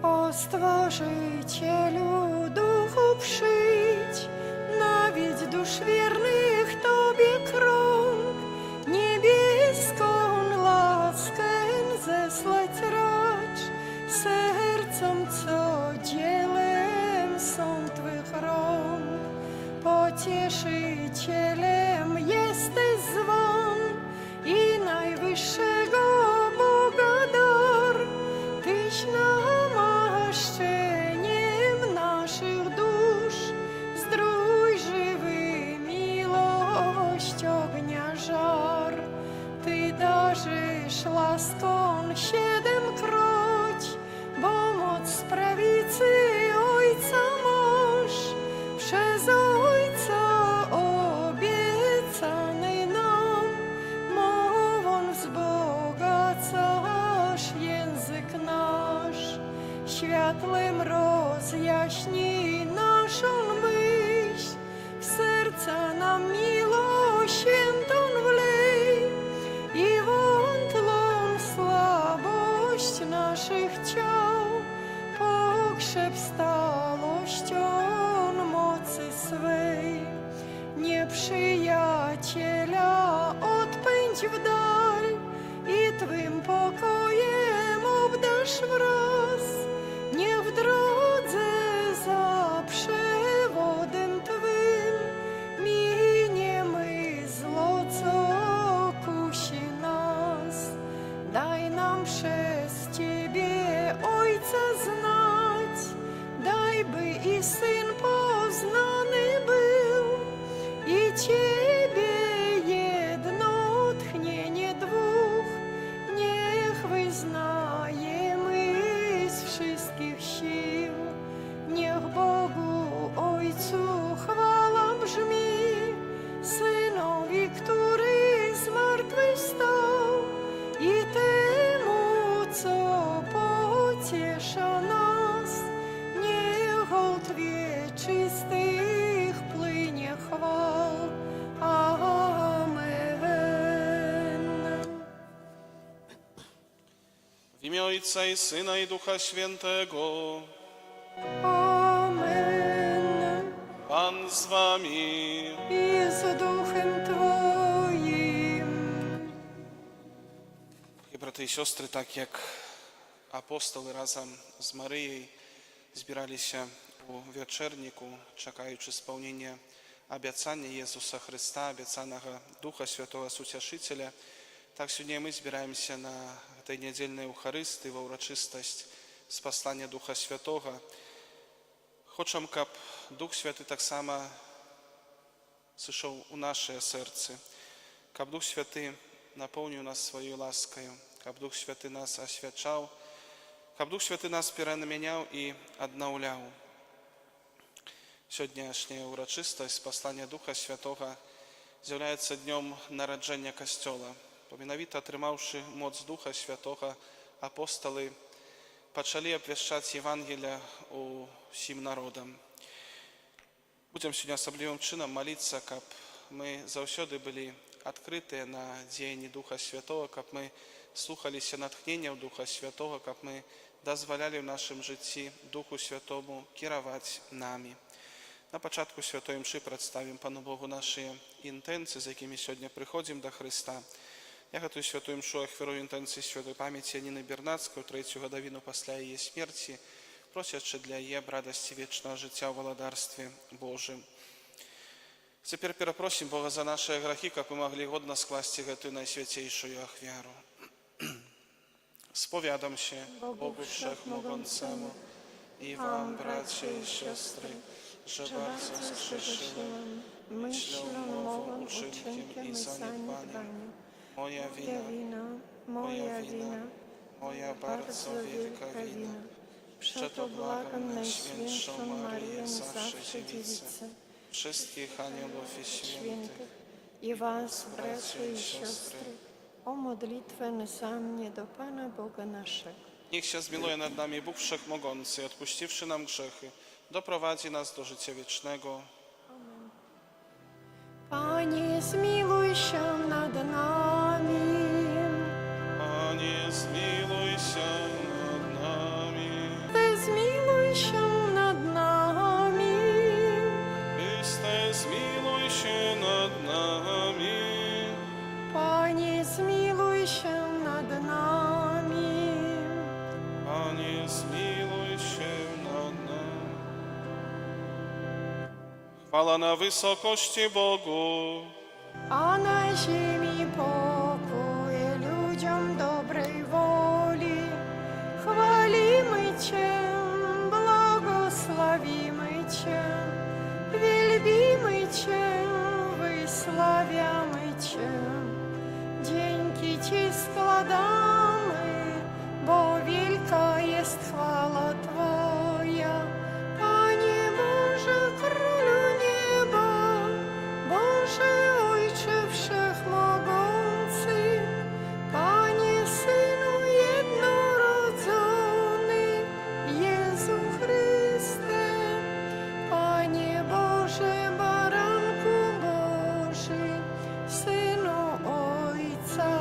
O Stworzycielu, Duchu przyjdź, nawiedź dusz wiernych Tobie krąg, niebieską laskę zesłać racz, sercom, co dzielem są Twych rąk. Pocieszycielem jesteś zwon i najwyższego Boga dar, Tyś namaszczeniem naszych dusz, zdrój żywy miłość ognia żar. Ty darzysz laską 7-kroć, bo moc z prawicy Ojca masz, przez Ojca obiecany nam, mową wzbogacasz język nasz. Światłem rozjaśnij naszą myśl, w serca nam miłość świętą wlej i wątlą słabość naszych ciał pokrzep stałością mocy swej. Nieprzyjaciela odpędź w dal i Twym pokojem obdasz wraz. Niech w drodze za przewodem Twym miniemy zło, co kusi nas. Daj nam przez Ciebie Ojca znać, daj, by i Syn poznany był, i Ciebie jedno tchnienie dwóch niech wyznajemy z wszystkich sił. Niech Bogu Ojcu chwała brzmi, Synowi, który zmartwychwstał, i temu, co pociesza nas. Niech hołd wieczystych płynie chwał. Amen. W imię Ojca i Syna i Ducha Świętego. Amen. Pan z wami. I z duchem Twoim. Брати і сестри, так як апостоли разом з Марією збиралися у вечернику, чекаючи сповнення обіцяння Ісуса Христа, обіцяного Духа Святого Сутішителя, так сьогодні ми збираємося на цій недільній Євхаристії, в урочистость спаслання Духа Святого. Хочемо, щоб Дух Святий так само зійшов у наше серце, щоб Дух Святий наповнив нас своєю ласкою, щоб Дух Святий нас освячав, щоб Дух Святий нас переміняв і відновляв. Сьогоднішня урочистость послання Духа Святого з'являється днем народження Костьола. Поміновито отримавши моц Духа Святого, апостоли почали обвіщати Євангелія усім народам. Будемо сьогодні особливим чином молитися, щоб ми завжди були відкриті на діяння Духа Святого, щоб ми слухалися натхнення Духа Святого, щоб ми дозволяли в нашому житті Духу Святому керувати нами. На початку Святої Мши представимо Пану Богу наші інтенції, з якими сьогодні приходимо до Христа. Я готую Святую Мшу охвірую інтенції святої пам'яті Ніни Бернацької, третю годовину після її смерті, просячи для її радості вічного життя у володарстві Божим. Теперь перепросим Бога за наши грехи, как мы могли годно скласти эту наисвятейшую ахвяру. Spowiadam się Bogu Wszechmogącemu i wam, bracia i siostry, że bardzo zgrzeszyłem myślą, mową, uczynkiem i zaniedbaniem. Moja wina, moja bardzo wielka wina. Przeto błagam Najświętszą Maryję, zawsze Dziewicę, wszystkich aniołów i świętych, i was, bracia i siostry, o modlitwę za mnie do Pana Boga naszego. Niech się zmiłuje nad nami Bóg Wszechmogący, odpuściwszy nam grzechy, doprowadzi nas do życia wiecznego. Panie, zmiłuj się nad nami. Panie, zmiłuj się nad nami. Ty zmiłuj się nad nami. Chryste, zmiłuj się nad nami. Panie, zmiłuj się nad nami. Panie, zmiłuj się nad nami. Chwała na wysokości Bogu, A na ziemi pokój ludziom dobrej woli. Chwalimy Cię, błogosławimy Cię, wielbimy Cię, wysławiamy Cię. Dzięki Ci składamy, bo wielka jest chwała Twoja. Panie Boże, Królu nieba, Boże Ojcze Wszechmogący, Panie Synu jednorodzony, Jezu Chryste, Panie Boże, Baranku Boży, Synu Ojca,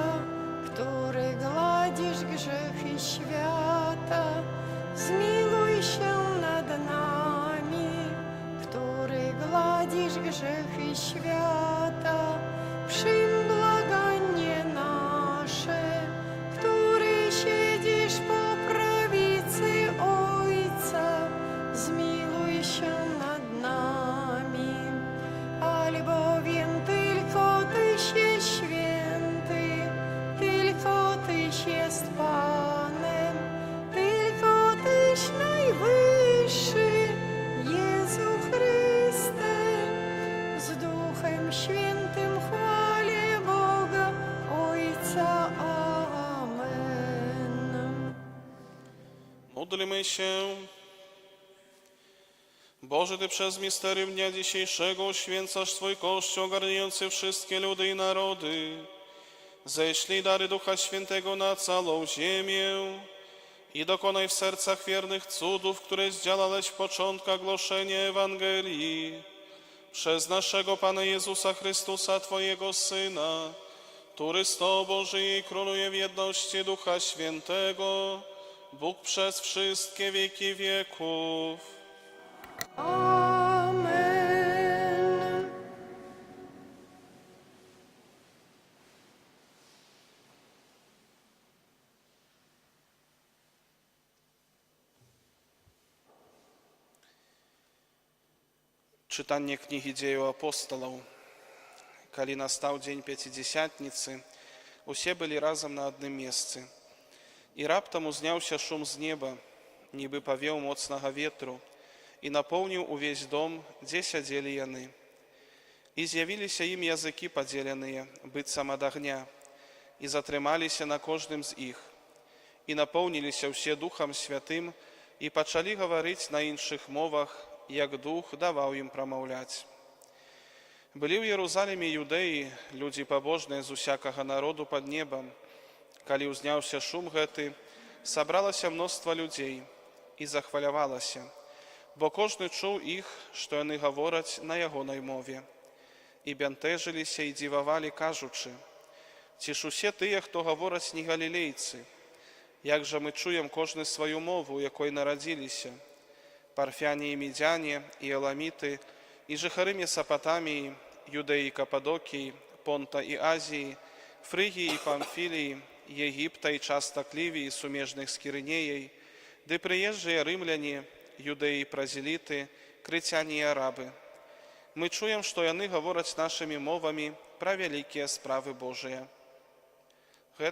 który gładzisz grzechy świata, zmiłuj się nad nami, który gładzisz grzechy świata, przyjm błaganie nasze, który siedzisz po prawicy Ojca, zmiłuj się nad nami, albowiem tylko Tyś jest święty, tylko Tyś jest Panem, tylko Tyś najwyższy, Jezu Chryste, z Duchem Świętym chwalię Boga Ojca. Amen. módlmy się. Boże, Ty przez misterium dnia dzisiejszego uświęcasz Twój Kościół ogarniający wszystkie ludy i narody. Ześlij dary Ducha Świętego na całą ziemię i dokonaj w sercach wiernych cudów, które zdziałałeś w początkach głoszenia Ewangelii. Przez naszego Pana Jezusa Chrystusa, Twojego Syna, który z Tobą żyje i króluje w jedności Ducha Świętego, Bóg przez wszystkie wieki wieków. Amen. Czytanie Kniги Dziejów Apostolów. Kali nastał dzień Pięćdziesiątnicy, usie byli razem na jednym miejscu. I raptem uzniał się szum z nieba, niby powieł mocnego wiatru, i napełnił увесь dom, gdzie siedzieli jany. I zjawili się im języki podzielone, bycam od ognia, i zatrzymali się na każdym z ich. I napełnili się все Duchem Świętym, i poczęli mówić na innych mowach, jak Duch dawał im przemawiać. Byli w Jerozolimie Judei, ludzie pobożni z wszelkiego narodu pod niebem. Kiedy uzniał się szum gety, zebrało się mnóstwo ludzi i zachwalało się, bo każdy czuł ich, że oni mówią na jego mowie. I bентеżyli się i dziwowali, кажучи, «Czyż usie tyje, kto говорять nie Galilejcy? Jakże my czujemy każdy swoją mowę, jakiej narodzili się? Parfianie i Midianie, i Elamity, i жихари Месопотамии, Judei i Kapadokii, Ponta i Azji, Frygii i Pamfilii, Egipta i часток Ливии, сумежных с Киринеей, да приезжие римляне, Judei i Prazility, Krycianie i Araby. My czujemy, że oni mówią naszymi mowami pra wielkie sprawy Boże.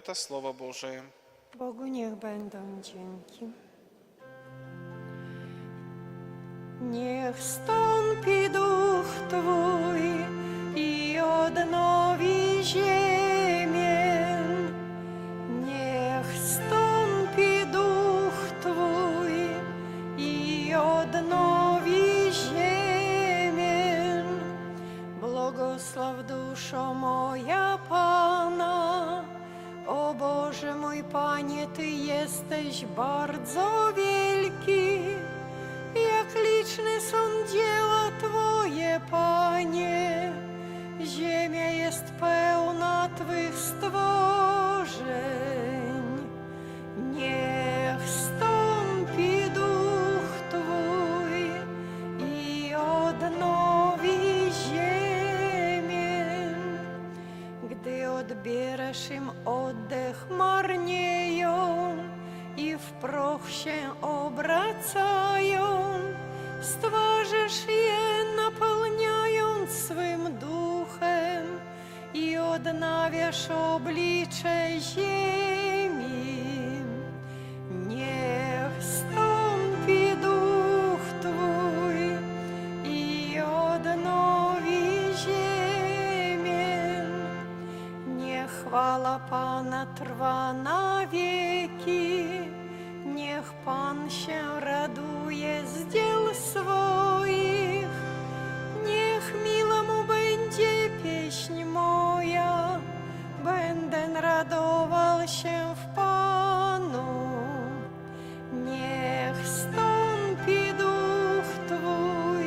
To Słowo Boże. Bogu niech będą dzięki. Niech stąpi Duch Twój i odnowi ziemię. Niech stąpi Duch Twój i odnowi ziemię. Błogosław duszo moja Pana. O Boże mój Panie, Ty jesteś bardzo wielki. Jak liczne są dzieła Twoje, Panie. bierzesz im oddech, marnieją i w proch się obracają. Stworzysz je, napełniając swym duchem i odnawiasz oblicze ziemi. Niech stąpi duch Twój i odnowi ziemię. Niech chwała Pana trwa na wieki. Niech Pan się raduje z dzieł swoich. Niech mila Mu będzie pieśń moja. Będę radował się w Panu. Niech stąpi duch Twój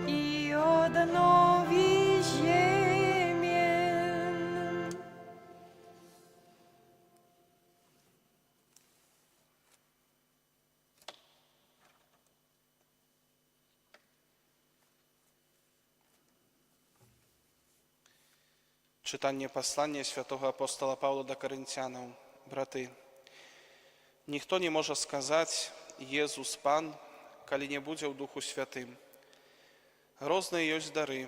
i odnowi ziemię. Czytanie послання святого апостола Павла до Коринтянам. Брати, ніхто не може сказати «Єзус Пан», коли не буде в Духу Святим. Розные есть дары,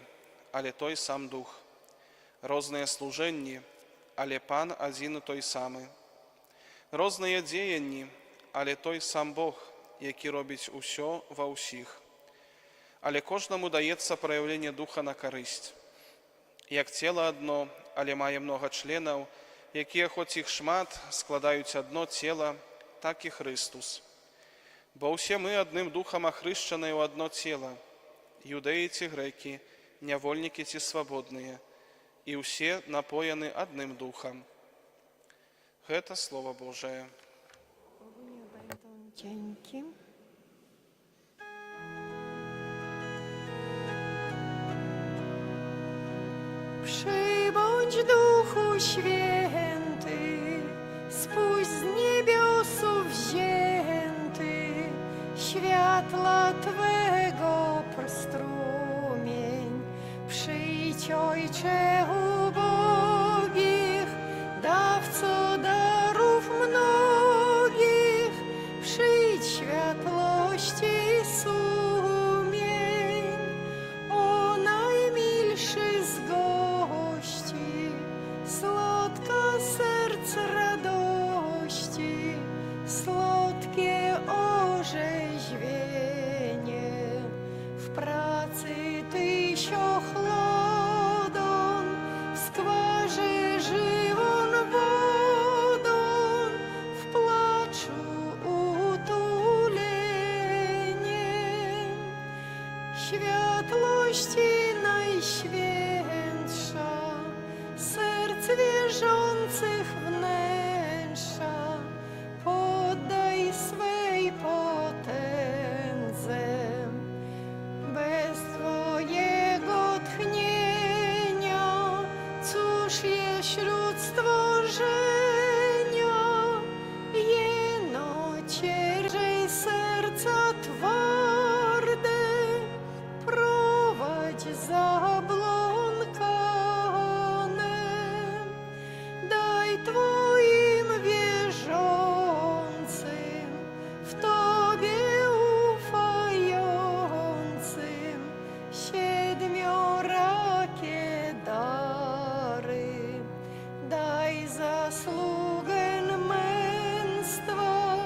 але той сам Дух. Розные служенні, але Пан один і той самий. Розные діянні, але той сам Бог, який робить усьо во усіх. Але кожному дається проявлення Духа на користь. Як тіло одно, але має много членів, які, хоч їх шмат, складають одно тіло, так і Христос. Бо всі ми одним Духом охрещені в одно тіло, юдеї ці греки, невольники ці свободні, і всі напоєні одним Духом. Это Слово Божие. Dzięki. Przybądź Duchu Święty, spuść z niebiosów wzięty, światła Twego strumień. Przyjdź, Ojcze ubogich, dawco darów mnogich, przyjdź światłości sumień. O najmilszy z gości, słodka serc radości, słodkie orzeźwienie. W pracy tysiąchlodon, w skwarze żywon wodą, w płaczu utulenie. Światłości najświętsza, serc wierzących wnętrza, poddaj swej potędze. Bez Twojego tchnienia, cóż je wśród stworzenia? Jeno cierżej serca twarde, prowadź zabląkane. Daj Twoim wierzącym, w Tobie ufającym, siedmiorakie dary. Daj zasługę męstwa,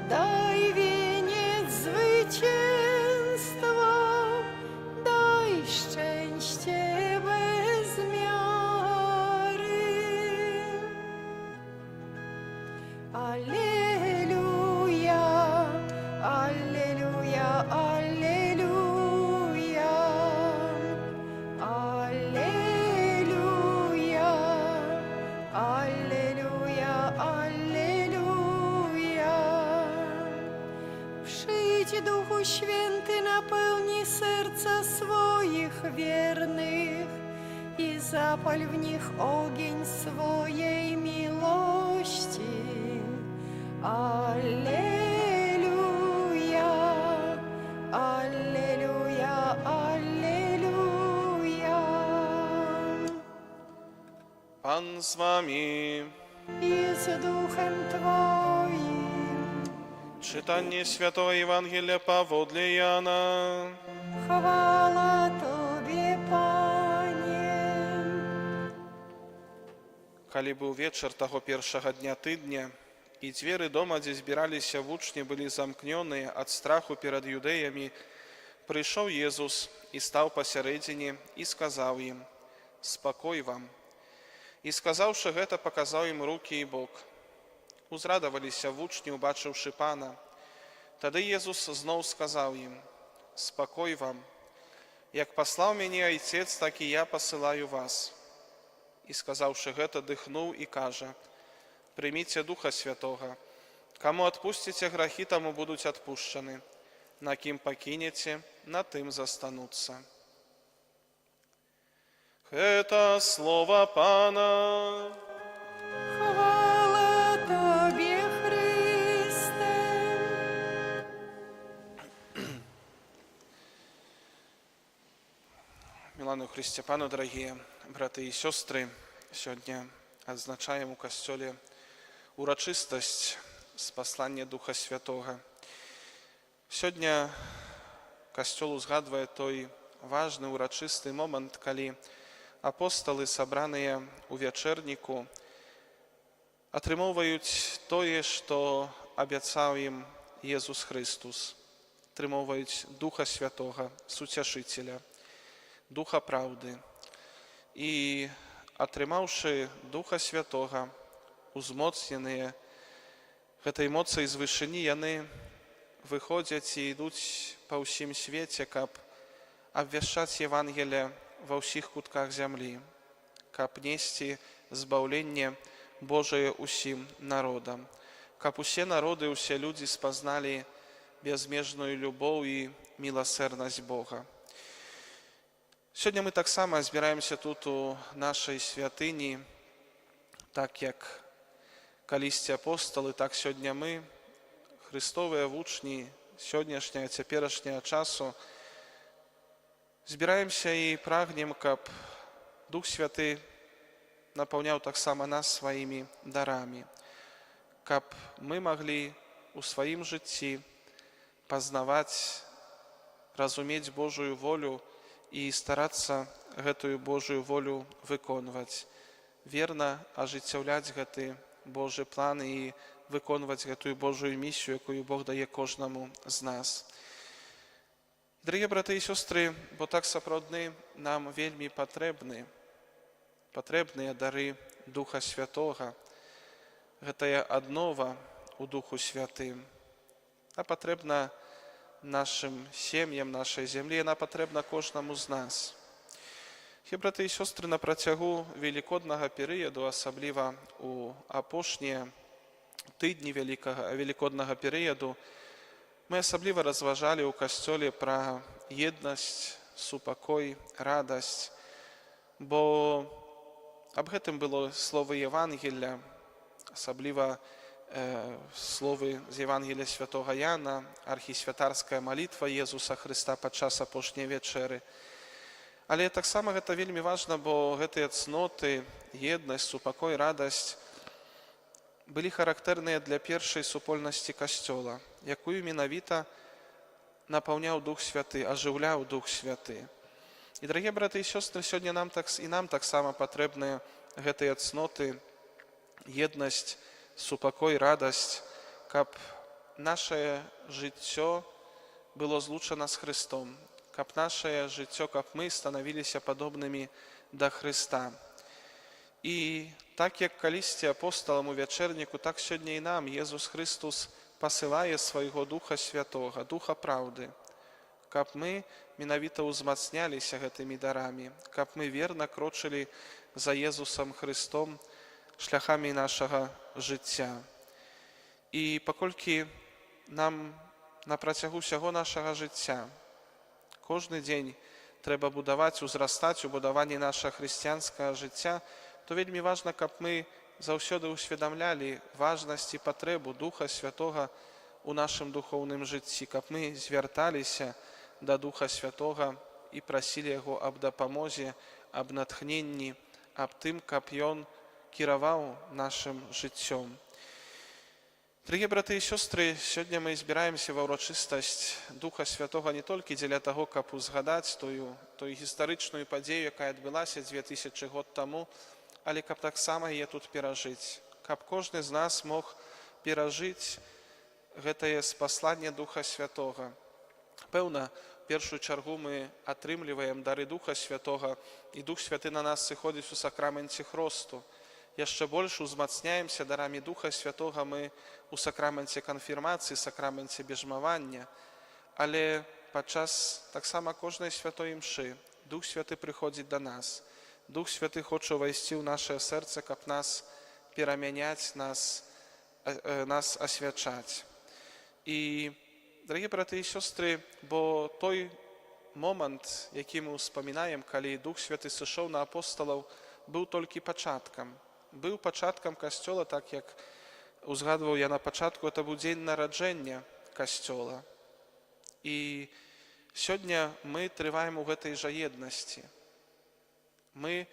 daj wieniec zwycięstwa, daj szczęście bez miary. Alleluja, alleluja, alleluja, alleluja, alleluja, alleluja. Przyjdź, Duchu Święty, napełnij serca swoich wiernych i zapal w nich ogień swojej miłości. Alleluja, alleluja, alleluja. Пан Pan z wami. I z duchem Twoim. Czytanie Świętego Ewangelia powodle Jana. Chwała Tobie, Panie. Калі быў вечар таго першага дня тыдня, і дзверы дома, дзе збіраліся вучні, былі замкнёныя ад страху перад юдэямі, прыйшоў Езус і стаў пасярэдзіне і сказаў ім: «Спакой вам». І сказаўшы гэта, паказаў ім рукі і бок. Узрадаваліся вучні, убачыўшы Пана. Тады Езус зноў сказаў ім: «Спакой вам. Як паслаў мяне Айцец, так і я пасылаю вас». І сказаўшы гэта, дыхнуў і кажа: «Прыміце Духа Святога. Каму адпусціце грахі, таму будуць адпушчаны. На кім пакінеце, на тым застануцца». Гэта слова Пана. Хвала Тобе, Христе. Мілану Христе Пану, дорогие браты і сёстры, сёння адзначаем у касцёле урачыстасць спаслання Духа Святога. Сёння касцёл узгадвае той важны урачысты момант, калі апосталы, сабраныя ў вячэрніку, атрымоўваюць тое, што абяцаў ім Езус Христус. Атрымоўваюць Духа Святога, Суцяшыцеля, Духа Праўды. І, атрымаўшы Духа Святога, узмоцненыя гэтай моцай з вышыні, яны выходзяць і ідуць па ўсім свеце, каб абвяшчаць Евангелие ва ўсіх кутках зямлі, каб несці збаўленне Божае ўсім народам, каб усе народы, усе людзі спазналі безмежную любоў і міласэрнасць Бога. Сёння мы таксама збіраемся тут у нашай святыні, так як калісьці апосталы, так сёння мы, хрыстовыя вучні сённяшняга, цяперашняга часу, збіраемся і прагнем, каб Дух Святы напаўняў таксама нас сваімі дарамі, каб мы маглі у сваім жыцці пазнаваць, разумець Божую волю і старацца гэтую Божую волю выконваць, верна ажыццяўляць гэты Божы план і выконваць гэтую Божую місію, якую Бог дае кожнаму з нас. Дарагія браты і сёстры, бо так сапраўдны нам вельмі патрэбныя дары Духа Святога, гэтая аднова у Духу Святым. А патрэбна нашим сем'ям, нашай зямлі, яна патрэбна кожнаму з нас. Браты і сёстры, на працягу велікоднага перыяду, асабліва у апошнія тыдні велікоднага перыяду, мы асабліва разважалі ў касцёле пра еднасць, супакой, радасць, бо аб гэтым было слова Евангелля, асабліва словы з Евангелія святога Яна, архісвятарская малітва Езуса Хрыста падчас апошняй вячэры. Але таксама гэта вельмі важна, бо гэтыя цноты, еднасць, супакой, радасць былі характэрныя для першай супольнасці касцёла, якую менавіта напаўняў Дух Святы, ажыўляў Дух Святы. І, дарагія браты і сёстры, сёння нам таксама патрэбныя гэтыя цноты, еднасць, супакой, радасць, каб нашае жыццё было злучана з Христом, каб нашае жыццё, каб мы станавіліся падобнымі да Хрыста. І так, як калісьці апосталам у вячэрніку, так сёння і нам Езус Христус пасылае свайго Духа Святога, Духа Праўды, каб мы менавіта ўзмацняліся гэтымі дарамі, каб мы верна крочылі за Езусам Христом шляхамі нашага жыцця. І паколькі нам на працягу ўсяго нашага жыцця кожны дзень трэба будаваць, узрастаць у будаванні нашага хрысціянскага жыцця, то вельмі важна, каб мы заўсёды ўсведамлялі важнасць і патрэбу Духа Святога у нашым духоўным жыцці, каб мы звярталіся да Духа Святога і прасілі Яго аб дапамозе, аб натхненні, аб тым, каб Ён кіраваў нашым жыццём. Дорогие браты і сёстры, сёння мы збіраемся ва ўрачыстасць Духа Святога не толькі дзеля таго, каб узгадаць тую гістарычную падзею, якая адбылася 2000 год таму, але каб таксама яе тут перажыць, каб кожны з нас мог перажыць гэтае спасланне Духа Святога. Пэўна, в першую чаргу мы атрымліваем дары Духа Святога, і Дух Святы на нас сыходзіць у сакраменце хросту. Яшчэ больш узмацняемся дарамі Духа Святога мы у сакраменце канфірмацыі, сакраменце бежмавання, але падчас таксама кожнай святой імшы Дух Святы прыходзіць да нас. Дух Святы хоча ўвайсці ў нашае сэрца, каб нас перамяняць, нас асвячаць. І, дорогие браты і сёстры, бо той момант, які мы ўспамінаем, калі Дух Святы сышоў на апосталаў, быў толькі пачаткам. Быў пачаткам Касцёла, так як узгадваў я на пачатку, это быў дзень нараджэння Касцёла. І сёння мы трываем у гэтай жа еднасці. Мы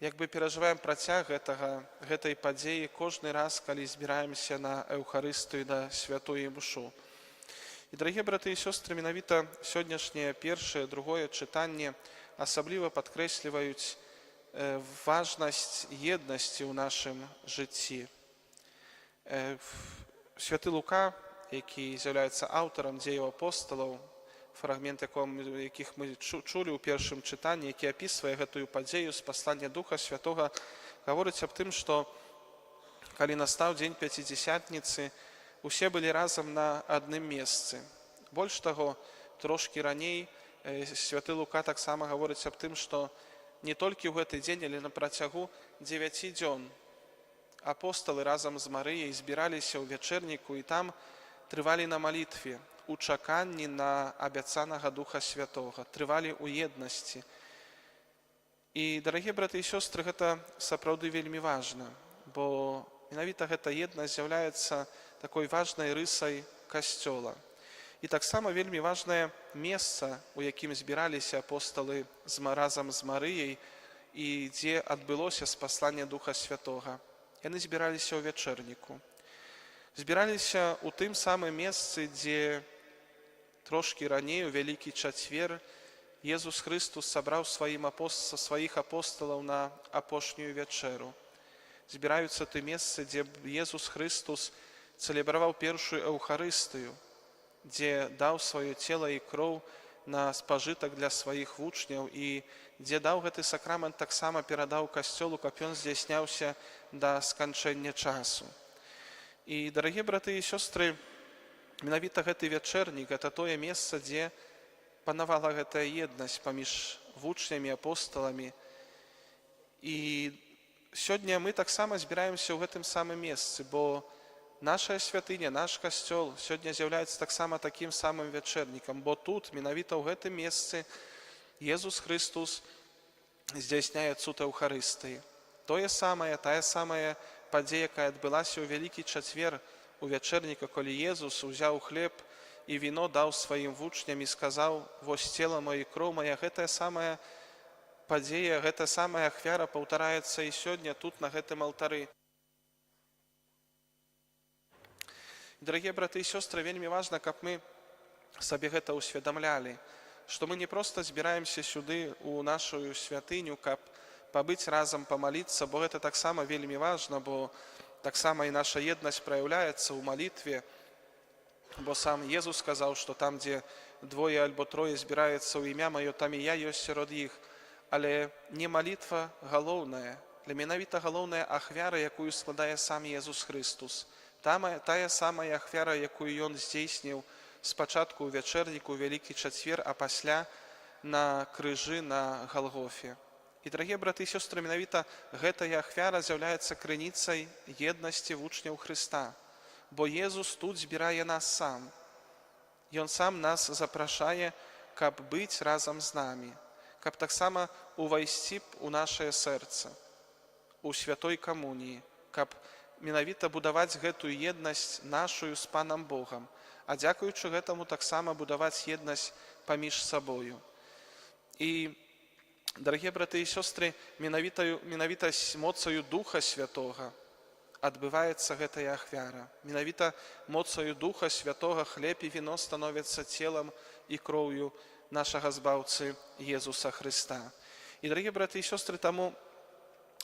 як бы перажываем працяг гэтай падзеі кожны раз, калі збіраемся на Эўхарыстыю, на святую імшу. І, дорогие браты і сёстры, менавіта сённяшняе першае, другое чытанне асабліва падкрэсліваюць важнасць еднасці ў нашым жыцці. Святы Лука, які з'яўляецца аўтарам дзеяў апосталаў, фрагмент якіх мы чулі ў першым чытанні, які апісвае гэтую падзею спаслання Духа Святога, гаворыць аб тым, што калі настаў дзень Пяцідзясятніцы, усе былі разам на адным месцы. Больш таго, трошкі раней святы Лука таксама гаворыць аб тым, што не толькі ў гэты дзень, але на працягу 9 дзён апосталы разам з Марыяй збіраліся ў вячэрніку і там трывалі на малітве, у чаканні на абяцанага Духа Святога, трывалі ў еднасці. І, дарагія браты і сёстры, гэта сапраўды вельмі важна, бо менавіта гэта еднасць з'яўляецца такой важнай рысай Касцёла. І таксама вельмі важнае месца, у якім збіраліся апосталы разам з Марыяй і дзе адбылося спасланне Духа Святога. Яны збіраліся ў вячэрніку. Збіраліся ў тым самым месцы, дзе трошкі раней, у Вялікі Чацвер, Езус Хрыстус сабраў сваіх апосталаў на апошнюю вячэру. Збіраюцца ты месцы, дзе Езус Хрыстус цэлебраваў першую Эўхарыстыю, дзе даў сваё цела і кроў на спажытак для сваіх вучняў і дзе даў гэты сакрамент, таксама перадаў Касцёлу, каб ён здзяйсняўся да сканчэння часу. І, дарагія браты і сёстры, менавіта гэты вячэрнік, гэта тое месца, дзе панавала гэтая еднасць паміж вучнямі, апосталамі. І сёння мы таксама збіраемся ў гэтым самым месцы, бо наша святыня, наш касцёл сёння з'яўляецца таксама такім самым вячэрнікам, бо тут, менавіта ў гэтым месцы, Езус Хрыстус здзяйсняе цуд Эўхарыстыі. Тая самая падзея, якая адбылася ў Вялікі Чацвер, у вячэрніка, калі Езус узяў хлеб і віно даў сваім вучням і сказаў: «Вось цела маё і кроў мая». Гэтая самая падзея, гэтая самая ахвяра паўтараецца і сёння тут, на гэтым алтары. Дарагія браты і сёстры, вельмі важна, каб мы сабе гэта ўсведамлялі, што мы не проста збіраемся сюды у нашу святыню, каб пабыць разам, памаліцца, бо гэта таксама вельмі важна, бо таксама і наша еднасць праяўляецца ў малітве, бо сам Езус сказаў, што там, дзе двое альбо трое збіраецца ў імя маё, там і я ёсць сярод іх. Але не малітва галоўная, але менавіта галоўная ахвяра, якую складае сам Езус Хрыстус. Тая самая ахвяра, якую ён здзейсніў спачатку ў вячэрніку, ў Вялікі Чацвер, а пасля на крыжы на Галгофе. І, дарагія браты і сёстры, менавіта гэтая ахвяра з'яўляецца крыніцай еднасці вучняў Хрыста, бо Езус тут збірае нас сам. Ён сам нас запрашае, каб быць разам з намі, каб таксама увайсці у нашае сэрца, у святой камуніі, каб менавіта будаваць гэтую еднасць нашую з Панам Богам, а дзякуючы гэтаму таксама будаваць еднасць паміж сабою. І Дарагія браты і сёстры, менавіта моцаю Духа Святога адбываецца гэтая ахвяра. Менавіта моцаю Духа Святога хлеб і віно становяцца целам і кроўю нашага збаўцы Езуса Хрыста. І, дарагія браты і сёстры, таму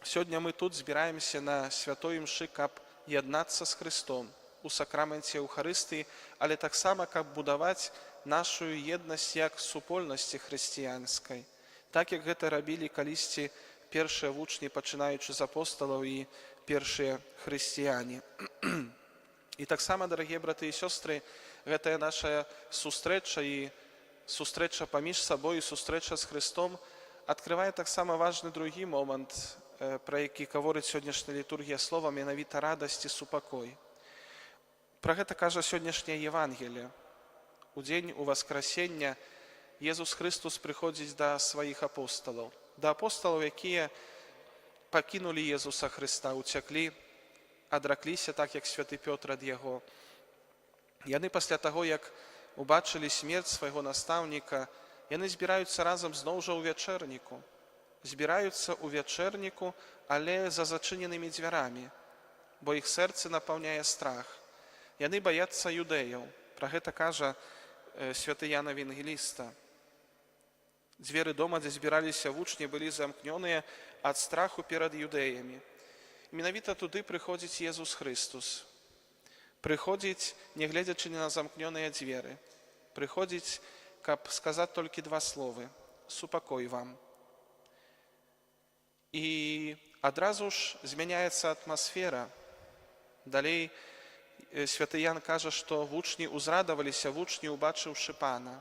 сёння мы тут збіраемся на святой імшы, каб яднацца з Христом у сакраменце Еўхарыстыі, але таксама, каб будаваць нашу еднасць як супольнасці хрысціянскай. Так, як гэта рабілі калісьці першыя вучні, пачынаючы з апосталаў і першыя хрысціяне. І таксама, дарагія браты і сёстры, гэтая наша сустрэча і сустрэча паміж сабой і сустрэча з Христом адкрывае таксама важны другі момант, пра які гаворыць сённяшняя літургія слова, менавіта радасць і супакой. Пра гэта кажа сённяшняе Евангелие. У дзень Уваскрасення Езус Христос прыходзіць да сваіх апосталаў. Да апосталаў, якія пакінулі Езуса Христа, уцяклі, адракліся, так як святы Пётр ад яго. Яны пасля таго, як убачылі смерць свайго настаўніка, яны збіраюцца разам зноў жа ў вячэрніку. Збіраюцца ў вячэрніку, але за зачыненымі дзвярамі, бо іх сэрцы напаўняе страх. Яны баяцца юдэяў. Пра гэта кажа святы Ян Евангеліста. Дзверы дома, дзе збіраліся вучні, былі замкнёныя ад страху перад юдэямі. Менавіта туды прыходзіць Езус Христос. Прыходзіць, не гледзячы на замкнёныя дзверы. Прыходзіць, каб сказаць толькі два словы: супакой вам. І адразу ж змяняецца атмасфера. Далей святы Ян кажа, што вучні ўзрадаваліся, вучні убачыўшы Пана.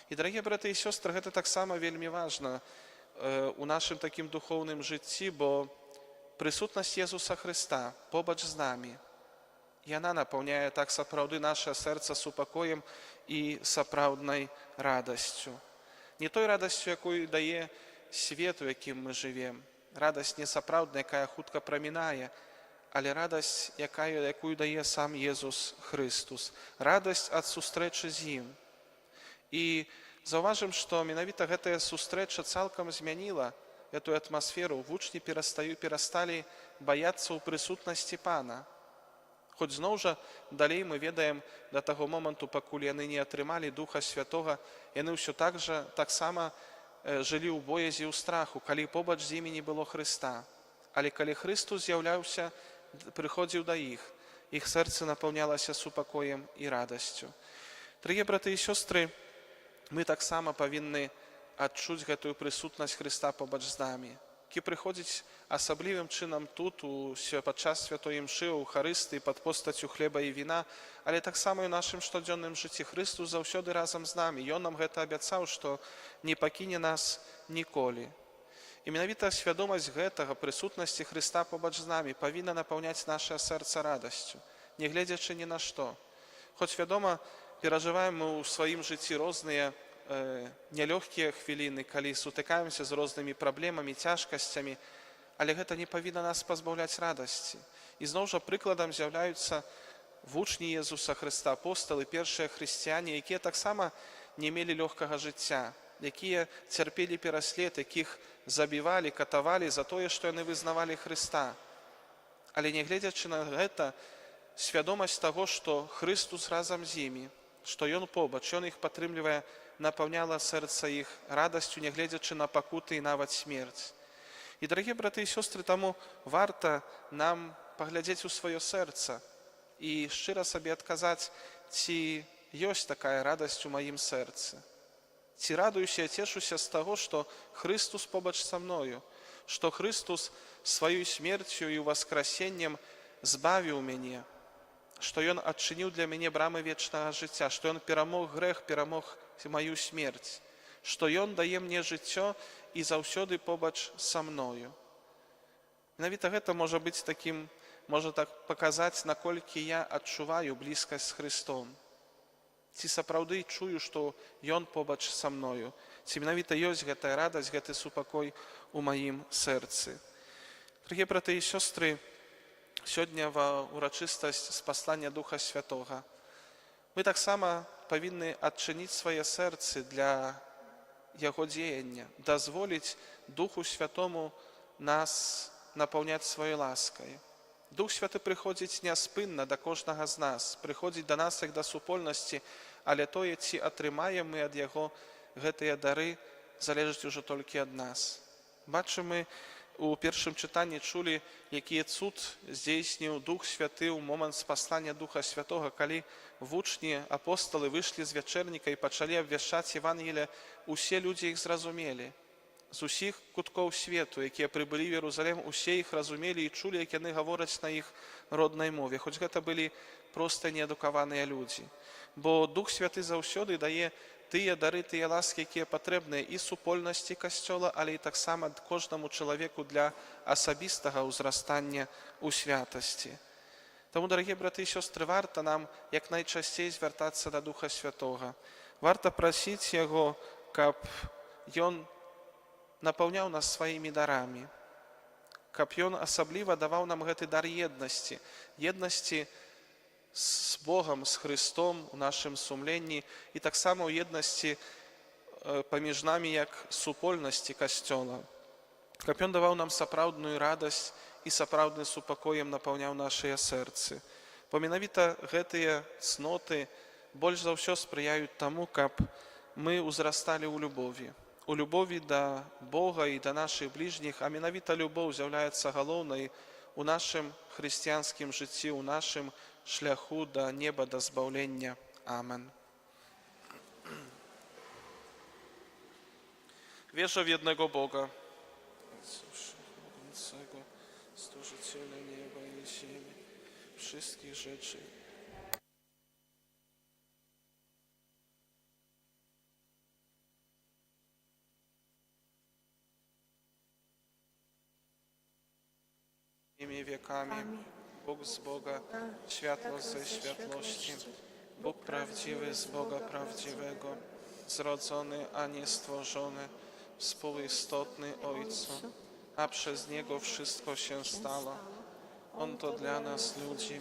І, дарагія браты і сёстры, гэта таксама вельмі важна у нашым такім духоўным жыцці, бо прысутнасць Езуса Христа побач з намі, яна напаўняе так сапраўды наша сэрца супакоем і сапраўднай радасцю. Не той радасцю, якую дае свет, у якім мы жывем. Радасць не сапраўдная, якая хутка прамінае, але радасць, якую дае сам Езус Христос. Радасць ад сустрэчы з ім. І заўважым, што менавіта гэтая сустрэча цалкам змяніла эту атмасферу. Вучні перасталі баяцца ў прысутнасці Пана. Хоць зноў жа далей мы ведаем, да таго моманту, пакуль яны не атрымалі Духа Святога, яны ўсё таксама жылі ў боязі, ў страху, калі побач з імі не было Хрыста. Але калі Христос з'яўляўся, прыходзіў да іх сэрца напаўнялася супакоем і радасцю. Дарагія браты і сёстры, мы таксама павінны адчуць гэтую прысутнасць Христа побач з намі, які прыходзіць асаблівым чынам тут, падчас святой імшы, у Еўхарыстыі, пад постаццю хлеба і віна, але таксама і ў нашым штодзённым жыцці. Христос заўсёды разам з намі. Ён нам гэта абяцаў, што не пакіне нас ніколі. І менавіта свядомасць гэтага, прысутнасці Христа побач з намі, павінна напаўняць наша сэрца радасцю, не гледзячы ні на што. Хоць, вядома, перажываем мы ў сваім жыцці розныя нялёгкія хвіліны, калі сутыкаемся з рознымі праблемамі, цяжкасцямі, але гэта не павінна нас пазбаўляць радасці. І зноў жа прыкладам з'яўляюцца вучні Езуса Христа, апосталы, першыя хрысціяне, якія таксама не мелі лёгкага жыцця, якія цярпелі пераслед, якіх забівалі, катавалі за тое, што яны вызнавалі Христа. Але не гледзячы на гэта, свядомасць таго, што Христос разам з імі, што Ён побач, Ён іх падтрымлівае, напаўняла сэрца іх радасцю, не гледзячы на пакуты і нават смерць. І, дарагія браты і сёстры, таму варта нам паглядзець у сваё сэрца і шчыра сабе адказаць, ці ёсць такая радасць у маім сэрцы. Ці радуюся, цешуся з таго, што Христос побач са мною, што Христос сваёй смерцю і ўваскрасеннем збавіў мяне, што Ён адчыніў для мяне брамы вечнага жыцця, што Ён перамог грэх, перамог маю смерць, што Ён дае мне жыццё і заўсёды побач са мною. Менавіта гэта можа быць такім, можа так паказаць, наколькі я адчуваю блізкасць з Христом. Ці сапраўды чую, што Ён побач са мною, ці менавіта ёсць гэтая радасць, гэты супакой у маім сэрцы. Дарагія браты і сёстры, сёння ва ўрачыстасць спаслання Духа Святога мы таксама павінны адчыніць свае сэрцы для Яго дзеяння, дазволіць Духу Святому нас напаўняць сваёй ласкай. Дух Святы прыходзіць няспынна да кожнага з нас, прыходзіць да нас як да супольнасці, але тое, ці атрымаем мы ад Яго гэтыя дары, залежыць ужо толькі ад нас. Бачым мы, у першым чытанні чулі, які цуд здзейсніў Дух Святы ў момант спаслання Духа Святога, калі вучні, апосталы выйшлі з вячэрніка і пачалі абвяшчаць Евангелие, усе людзі іх зразумелі. З усіх куткоў свету, якія прыбылі ў Єрусалем, усе іх разумелі і чулі, як яны гавораць на іх роднай мове, хоць гэта былі проста неадукаваныя людзі. Бо Дух Святы заўсёды дае тыя дары, тыя ласкі, якія патрэбныя і супольнасці Касцёла, але і таксама кожнаму чалавеку для асабістага ўзрастання ў святасці. Таму, дарагія браты і сёстры, варта нам як найчасцей звяртацца да Духа Святога. Варта прасіць Яго, каб Ён напаўняў нас сваімі дарамі, каб Ён асабліва даваў нам гэты дар еднасці, еднасці з Богам, з Христом у нашым сумленні і таксама ў еднасці паміж намі як супольнасці Касцёла. Каб Ён даваў нам сапраўдную радасць і сапраўдны супакоем напаўняў нашыя сэрцы. Бо менавіта гэтыя цноты больш за ўсё спрыяюць таму, каб мы ўзрасталі ў любові да Бога і да нашых бліжніх, а менавіта любоў з'яўляецца галоўнай у нашым хрысціянскім жыцці, у нашым шляху да неба, да збаўлення. Амен. Wierzę w jednego Boga, Stworzyciela nieba i ziemi, wszystkich rzeczy. Imię wiekami, Bóg z Boga, światło ze światłości, Bóg prawdziwy z Boga prawdziwego, zrodzony, a nie stworzony, współistotny Ojcu, a przez Niego wszystko się stało. On to dla nas ludzi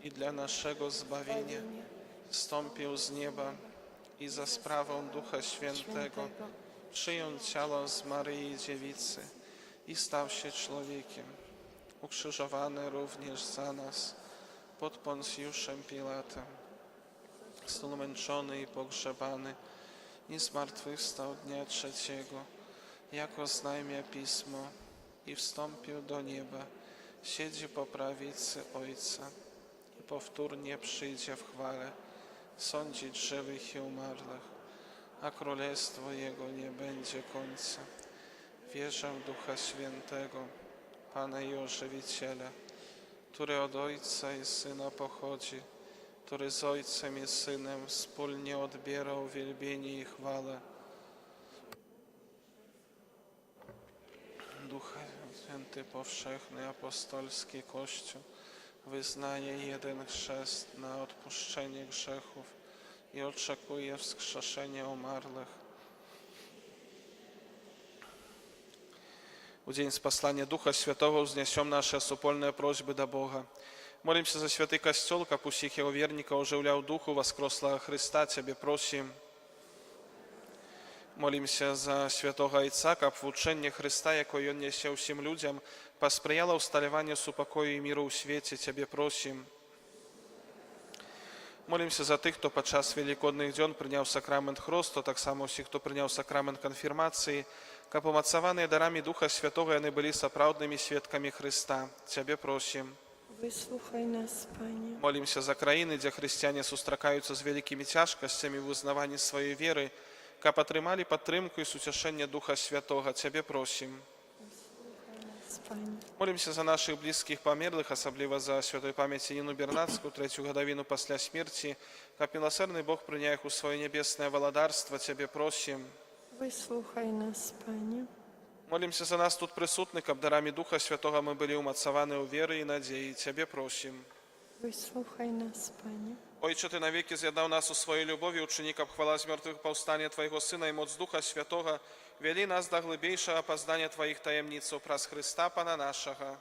i dla naszego zbawienia zstąpił z nieba i za sprawą Ducha Świętego przyjął ciało z Maryi Dziewicy i stał się człowiekiem. Ukrzyżowany również za nas pod Poncjuszem Pilatem, zmęczony i pogrzebany i zmartwychwstał dnia trzeciego, jako oznajmia Pismo i wstąpił do nieba, siedzi po prawicy Ojca i powtórnie przyjdzie w chwale sądzić żywych i umarłych, a królestwo Jego nie będzie końca. Wierzę w Ducha Świętego, Pana i Ożywiciela, który od Ojca i Syna pochodzi, który z Ojcem i Synem wspólnie odbiera uwielbienie i chwałę. Duch Święty powszechny, apostolski Kościół wyznaje jeden chrzest na odpuszczenie grzechów i oczekuje wskrzeszenia umarłych. У день спаслания Духа Святого взнесем наши супольные просьбы до Бога. Молимся за святый Костел, как усіх его верников оживлял Духу воскреслого Христа, Тебе просим. Молимся за святого Отца, как в учении Христа, якое Он несе всем людям, посприяло усталеванию супокою и миру у свете, Тебе просим. Молимся за тих, хто подчас Великодних дзён прийняв сакрамент Хресту, так само всіх, хто прийняв сакрамент конфірмації, каб умацаваныя дарамі Духа Святого яны былі сапраўднымі сведкамі Христа. Цябе просім. Выслухай нас, Пане. Молимся за краіны, дзе хрысціяне сустракаюцца з вялікімі цяжкасцямі ў вызнаванні сваёй веры, каб атрымалі падтрымку і суцяшэнне Духа Святого. Цябе просім. Молимся за наших близких померлых, особливо за святой памяти Нину Бернацкую, третью годовину после смерти. Как милосердный Бог, приняй их у свое небесное володарство, Тебе просим. Выслухай нас, Пане. Молимся за нас тут присутных, как дарами Духа Святого мы были умацованы у веры и надеи, Тебе просим. Выслухай нас, Пане. Ojcze, Ty na wieki zjadał nas u swojej любові, uczynika chwała z mертвых powstanie Twojego Syna i moc Ducha Świętego, wieli nas do głębiejszego poznania Twoich tajemnic przez Chrysta Pana naszego.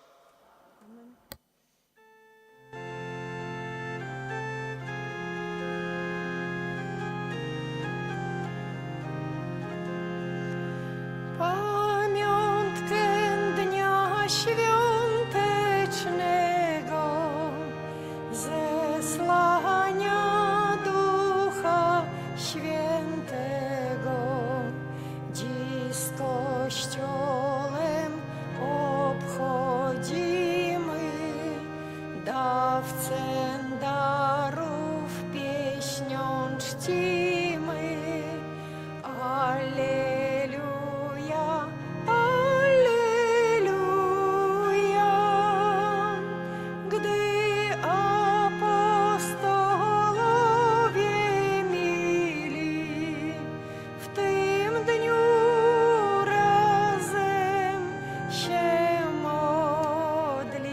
Świątecznego zesłania Ducha Świętego, dziś z Kościołem obchodzimy, dawcę darów pieśnią czcimy. Alleluja, alleluja. Gdy apostolowie mili w tym dniu razem się modlili,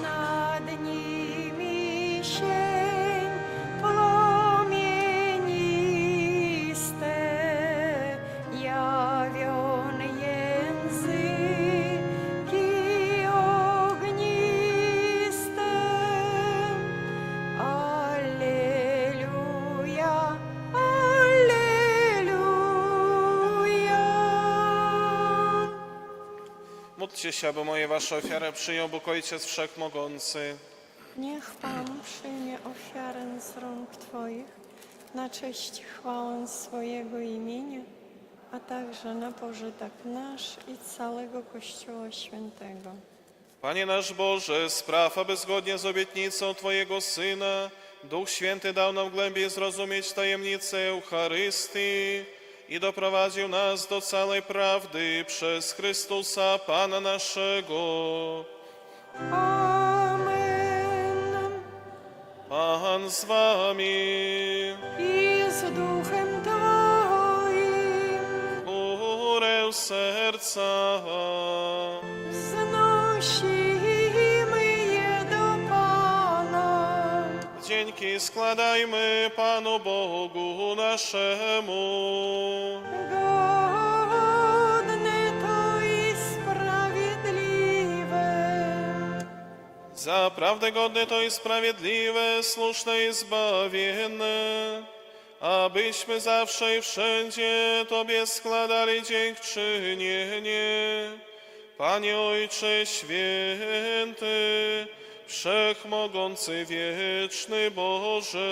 nad nimi sień płomieniste, jawion języki ogniste. Alleluja, alleluja. Módlcie się, aby moje wasze ofiary przyjął Bóg Ojciec Wszechmogący. Niech Pan przyjmie ofiarę z rąk Twoich na cześć i chwałę swojego imienia, a także na pożytek nasz i całego Kościoła Świętego. Panie nasz Boże, spraw, aby zgodnie z obietnicą Twojego Syna Duch Święty dał nam głębiej zrozumieć tajemnicę Eucharystii i doprowadził nas do całej prawdy przez Chrystusa Pana naszego. Amen. Pan z Wami. I z Duchem Twoim Górę serca. wznosimy je do Pana. Dzięki składajmy Panu Bogu naszemu. Godne to i sprawiedliwe. Zaprawdę godne to i sprawiedliwe, słuszne i zbawienne, abyśmy zawsze i wszędzie Tobie składali dziękczynienie. Panie Ojcze Święty, Wszechmogący, Wieczny Boże,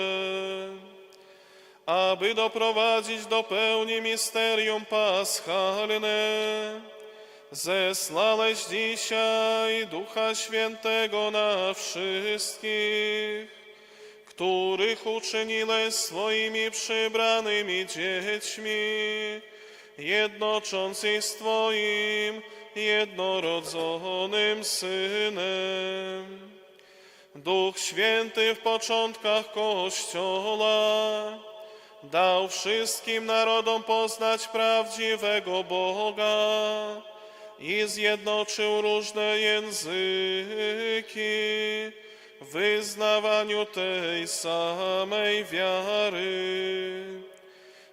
aby doprowadzić do pełni misterium paschalne, zesłałeś dzisiaj Ducha Świętego na wszystkich, których uczyniłeś swoimi przybranymi dziećmi, jednocząc ich z Twoim jednorodzonym Synem. Duch Święty w początkach Kościoła dał wszystkim narodom poznać prawdziwego Boga i zjednoczył różne języki w wyznawaniu tej samej wiary.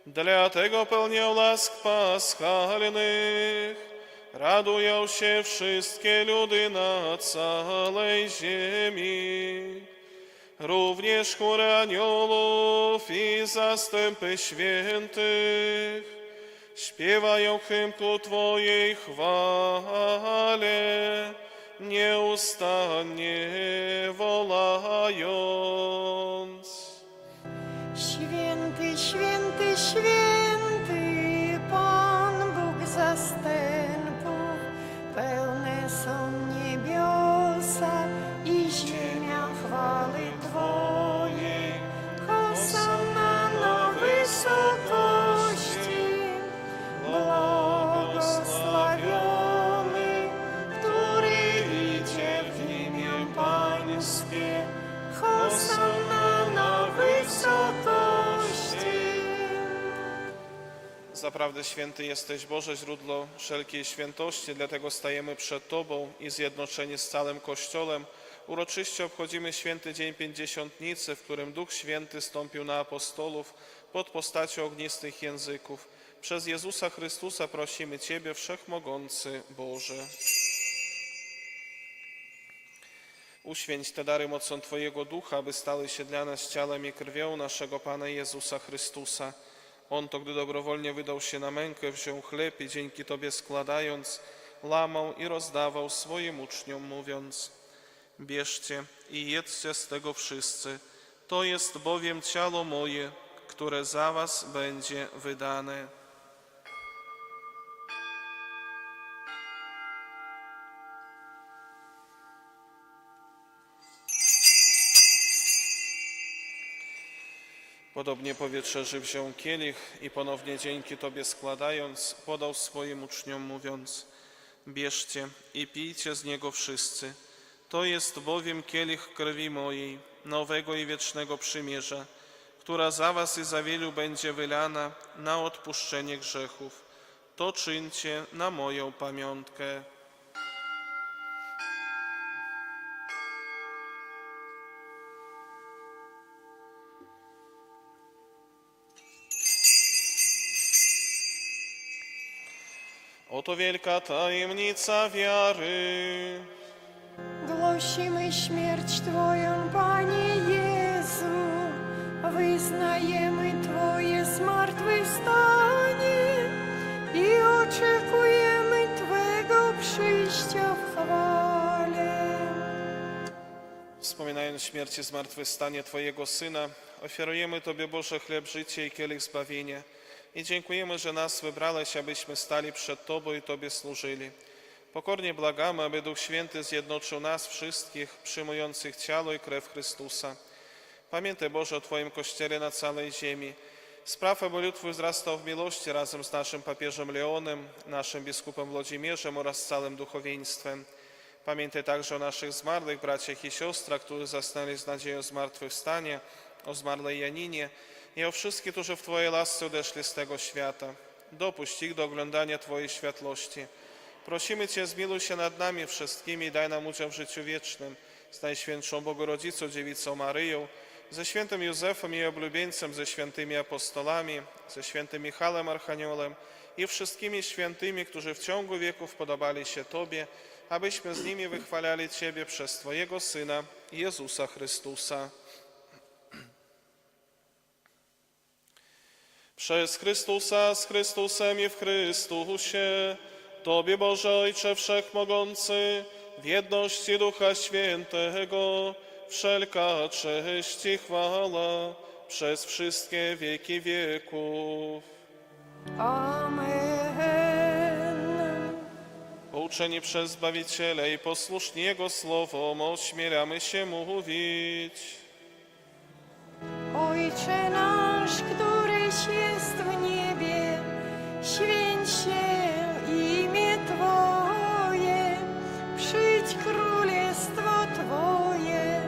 Dlatego pełnią łask paschalnych radują się wszystkie ludy na całej ziemi. Również chóry aniołów i zastępy świętych śpiewają hymn ku Twojej chwale, nieustannie wołając. Święty, święty, święty, Pan Bóg zastępów, pełne są niebiosa i ziemia chwały Twojej. Hosanna na wysokości, błogosławiony, który idzie w imię Pańskie. Hosanna na wysokości. Zaprawdę święty jesteś, Boże, źródło wszelkiej świętości, dlatego stajemy przed Tobą i zjednoczeni z całym Kościołem uroczyście obchodzimy święty dzień Pięćdziesiątnicy, w którym Duch Święty stąpił na apostolów pod postacią ognistych języków. Przez Jezusa Chrystusa prosimy Ciebie, Wszechmogący Boże. Uświęć te dary mocą Twojego Ducha, aby stały się dla nas ciałem i krwią naszego Pana Jezusa Chrystusa. On to, gdy dobrowolnie wydał się na mękę, wziął chleb i dzięki Tobie składając, łamał i rozdawał swoim uczniom, mówiąc: bierzcie i jedzcie z tego wszyscy, to jest bowiem ciało moje, które za was będzie wydane. Podobnie po wieczerzy wziął kielich i ponownie dzięki Tobie składając, podał swoim uczniom, mówiąc: bierzcie i pijcie z niego wszyscy. To jest bowiem kielich krwi mojej, nowego i wiecznego przymierza, która za was i za wielu będzie wylana na odpuszczenie grzechów. To czyńcie na moją pamiątkę. Oto wielka tajemnica wiary. Głosimy śmierć Twoją, Panie Jezu, wyznajemy Twoje zmartwychwstanie i oczekujemy Twego przyjścia w chwale. Wspominając śmierć i zmartwychwstanie Twojego Syna, ofiarujemy Tobie, Boże, chleb życia i kielich zbawienia i dziękujemy, że nas wybrałeś, abyśmy stali przed Tobą i Tobie służyli. Pokornie błagamy, aby Duch Święty zjednoczył nas wszystkich, przyjmujących ciało i krew Chrystusa. Pamiętaj, Boże, o Twoim Kościele na całej ziemi. Spraw, aby lud Twój wzrastał w miłości razem z naszym papieżem Leonem, naszym biskupem Włodzimierzem oraz całym duchowieństwem. Pamiętaj także o naszych zmarłych braciach i siostrach, którzy zasnęli z nadzieją zmartwychwstania, o zmarłej Janinie i o wszystkich, którzy w Twojej łasce odeszli z tego świata. Dopuść ich do oglądania Twojej światłości. Prosimy Cię, zmiłuj się nad nami wszystkimi i daj nam udział w życiu wiecznym z Najświętszą Bogorodzicą, Dziewicą Maryją, ze świętym Józefem i oblubieńcem, ze świętymi apostolami, ze świętym Michałem Archaniołem i wszystkimi świętymi, którzy w ciągu wieków podobali się Tobie, abyśmy z nimi wychwalali Ciebie przez Twojego Syna, Jezusa Chrystusa. Przez Chrystusa, z Chrystusem i w Chrystusie, Tobie, Boże Ojcze Wszechmogący, w jedności Ducha Świętego, wszelka cześć i chwała przez wszystkie wieki wieków. Amen. Pouczeni przez Zbawiciela i posłuszni Jego słowom, ośmielamy się mówić. Ojcze nasz, któryś jest w niebie, święć się imię Twoje, przyjdź królestwo Twoje,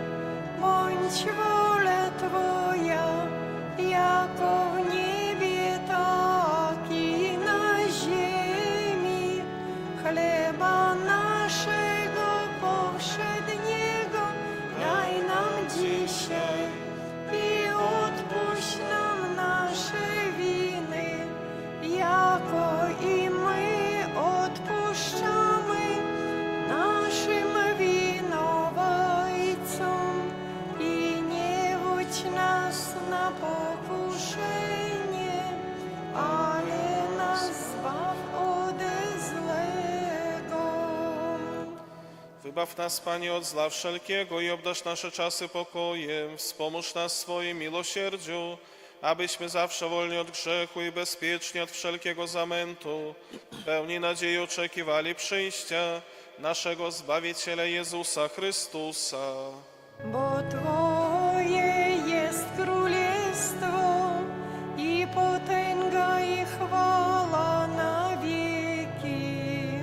bądź wola Twoja, jako w niebie, tak i na ziemi. Chleba naszego powszedniego daj nam dzisiaj i odpuść nam nasze winy, jako i my odpuszczamy naszym winowajcom. I nie wódź nas na pokuszenie, ale nas zbaw ode złego. Wybaw nas, Panie, od zła wszelkiego i obdarz nasze czasy pokojem. Wspomóż nas w swoim miłosierdziu, abyśmy zawsze wolni od grzechu i bezpieczni od wszelkiego zamętu, pełni nadziei oczekiwali przyjścia naszego Zbawiciela Jezusa Chrystusa. Bo Twoje jest królestwo i potęga i chwała na wieki.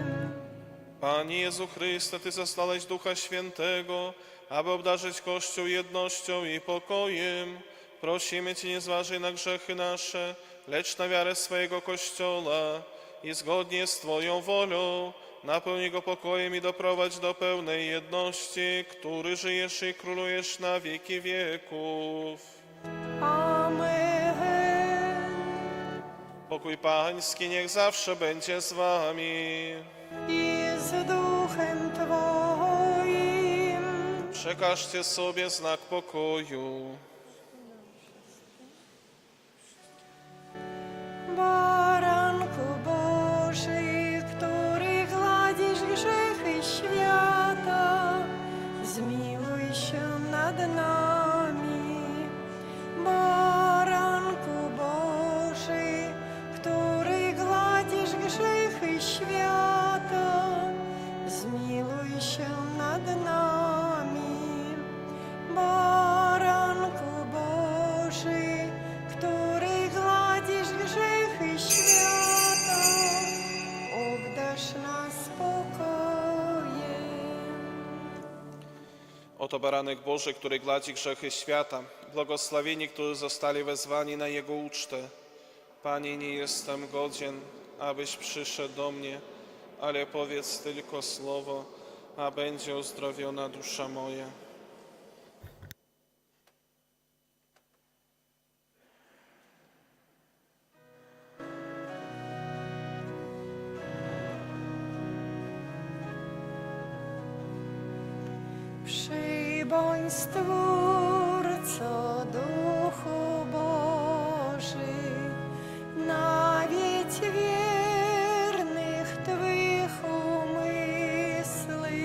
Panie Jezu Chryste, Ty zesłałeś Ducha Świętego, aby obdarzyć Kościół jednością i pokojem. Prosimy Cię, nie zważaj na grzechy nasze, lecz na wiarę swojego Kościoła i zgodnie z Twoją wolą napełnij go pokojem i doprowadź do pełnej jedności, który żyjesz i królujesz na wieki wieków. Amen. Pokój Pański niech zawsze będzie z Wami. I z duchem Twoim. Przekażcie sobie znak pokoju. Baranku Boży, który gladzi Oto baranek Boży, który gładzi grzechy świata. Błogosławieni, którzy zostali wezwani na Jego ucztę. Panie, nie jestem godzien, abyś przyszedł do mnie, ale powiedz tylko słowo, a będzie uzdrowiona dusza moja. Przybądź Stwórco, Duchu Boży, na wieć wiernych Twych umysły.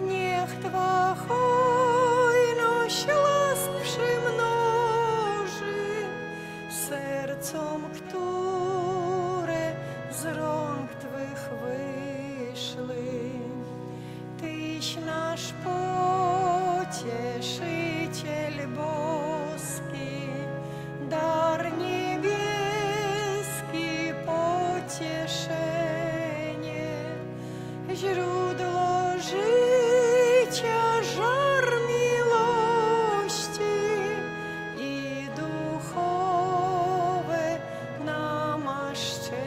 Niech Twa hojność łask przymnoży sercom, które z rąk Twych wyszły. Tyś nasz Pocieszyciel boski, dar niebieski, pocieszenie, źródło życia, żar miłości i duchowe namaszczenie.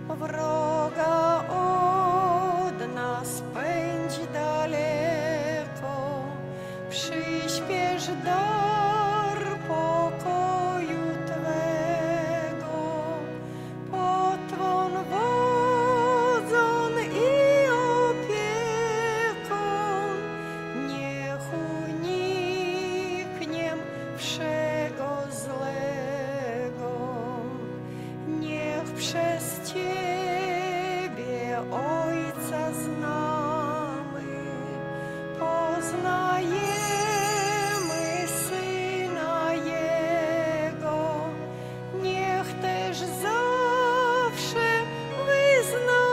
Wroga od nas pędź daleko, przyśpiesz dar pokoju Twego, pod Twą wodzą i opieką, niech unikniem wszego złego. Niech przez Ciebie Ojca znamy, poznajemy Syna Jego. Niech też zawsze wyznawamy